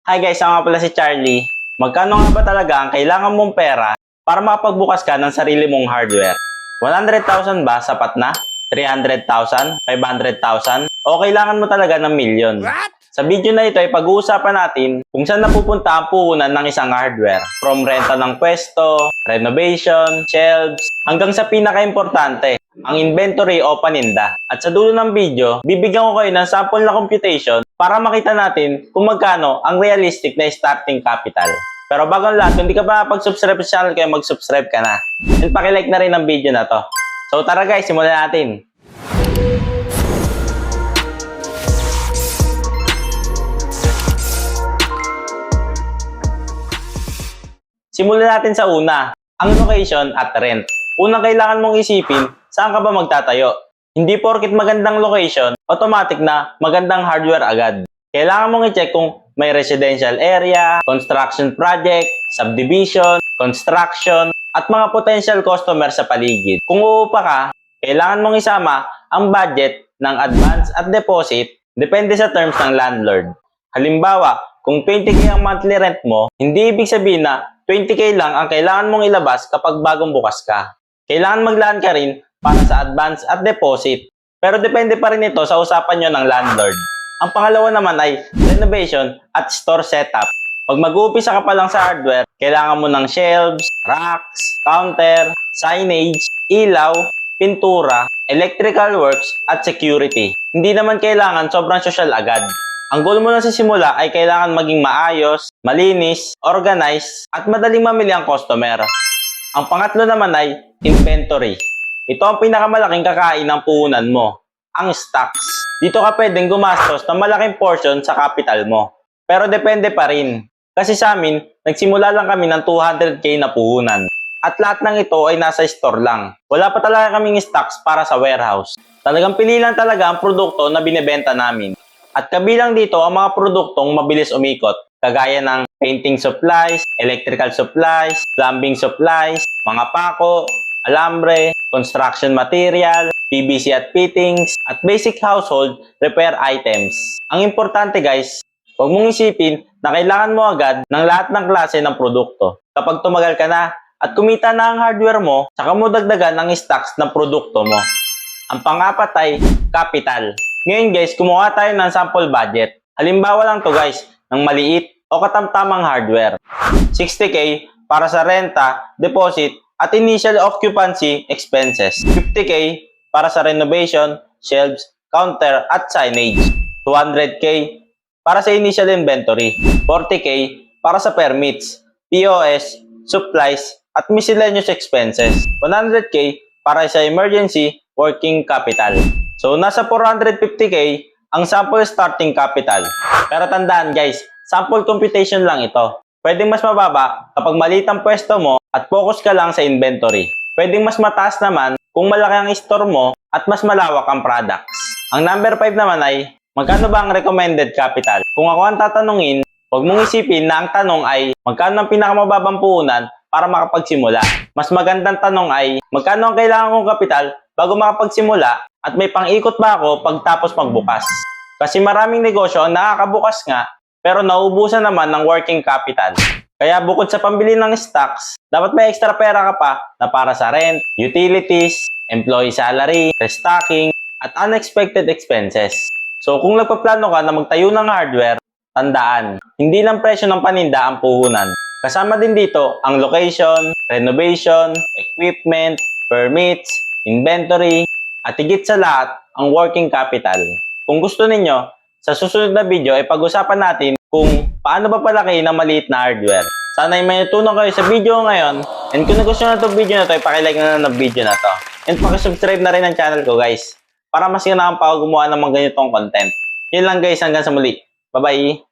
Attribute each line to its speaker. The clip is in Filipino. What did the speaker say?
Speaker 1: Hi guys, ako nga pala si Charlie. Magkano nga ba talaga ang kailangan mong pera para makapagbukas ka ng sarili mong hardware? 100,000 ba sapat na? 300,000? 500,000? O kailangan mo talaga ng milyon? Sa video na ito ay pag-uusapan natin kung saan napupunta ang puhunan ng isang hardware. From renta ng pwesto, renovation, shelves, hanggang sa pinaka-importante, ang inventory o paninda. At sa dulo ng video, bibigyan ko kayo ng sample na computation para makita natin kung magkano ang realistic na starting capital. Pero bago ang lahat, kung di ka pa pag-subscribe sa channel, kaya mag-subscribe ka na. And pakilike na rin ang video na to. So tara guys, simulan natin. Simulan natin sa una, ang location at rent. Unang kailangan mong isipin, saan ka ba magtatayo? Hindi porket magandang location, automatic na magandang hardware agad. Kailangan mong i-check kung may residential area, construction project, subdivision, construction, at mga potential customer sa paligid. Kung uupa ka, kailangan mong isama ang budget ng advance at deposit depende sa terms ng landlord. Halimbawa, kung 20k ang monthly rent mo, hindi ibig sabihin na 20k lang ang kailangan mong ilabas kapag bagong bukas ka. Kailangan maglaan ka rin para sa advance at deposit. Pero depende pa rin ito sa usapan nyo ng landlord. Ang pangalawa naman ay renovation at store setup. Pag mag-uumpisa ka pa lang sa hardware, kailangan mo ng shelves, racks, counter, signage, ilaw, pintura, electrical works, at security. Hindi naman kailangan sobrang social agad. Ang goal mo na sa simula ay kailangan maging maayos, malinis, organized, at madaling mamili ang customer. Ang pangatlo naman ay inventory. Ito ang pinakamalaking kakain ng puhunan mo, ang stocks. Dito ka pwedeng gumastos ng malaking portion sa capital mo. Pero depende pa rin. Kasi sa amin, nagsimula lang kami ng 200k na puhunan. At lahat ng ito ay nasa store lang. Wala pa talaga kaming stocks para sa warehouse. Talagang pili lang talaga ang produkto na binebenta namin. At kabilang dito ang mga produktong mabilis umikot, kagaya ng painting supplies, electrical supplies, plumbing supplies, mga pako, alambre, construction material, PVC at fittings, at basic household repair items. Ang importante guys, huwag mong isipin na kailangan mo agad ng lahat ng klase ng produkto. Kapag tumagal ka na at kumita na ang hardware mo, saka mo dagdagan ang stocks ng produkto mo. Ang pang-apat ay capital. Ngayon guys, kumuha tayo ng sample budget. Halimbawa lang to guys, ng maliit o katamtamang hardware. 60k para sa renta, deposit, at initial occupancy expenses. 50k para sa renovation, shelves, counter, at signage. 200k para sa initial inventory. 40k para sa permits, POS, supplies, at miscellaneous expenses. 100k para sa emergency working capital. So, nasa 450k ang sample starting capital. Pero tandaan guys, sample computation lang ito. Pwedeng mas mababa kapag maliit ang pwesto mo at focus ka lang sa inventory. Pwedeng mas mataas naman kung malaki ang store mo at mas malawak ang products. Ang number 5 naman ay, magkano ba ang recommended capital? Kung ako ang tatanungin, huwag mong isipin na ang tanong ay, magkano ang pinakamababang puhunan para makapagsimula? Mas magandang tanong ay, magkano ang kailangan kong kapital bago makapagsimula at may pang-ikot ba ako pagtapos magbukas? Kasi maraming negosyo ang nakakabukas nga pero nauubusan naman ng working capital. Kaya bukod sa pambili ng stocks, dapat may extra pera ka pa na para sa rent, utilities, employee salary, restocking, at unexpected expenses. So kung nagpaplano ka na magtayo ng hardware, tandaan, hindi lang presyo ng paninda ang puhunan. Kasama din dito ang location, renovation, equipment, permits, inventory, at higit sa lahat, ang working capital. Kung gusto ninyo, sa susunod na video ay pag-usapan natin kung paano ba palaki ng maliit na hardware. Sana ay may natutunan kayo sa video ngayon. And kung nagustuhan na itong video na ito, ay pakilike na ng video na to. And pakisubscribe na rin ang channel ko guys. Para mas ganahan pa ako gumawa ng mga ganitong content. Yun lang guys, hanggang sa muli. Bye-bye!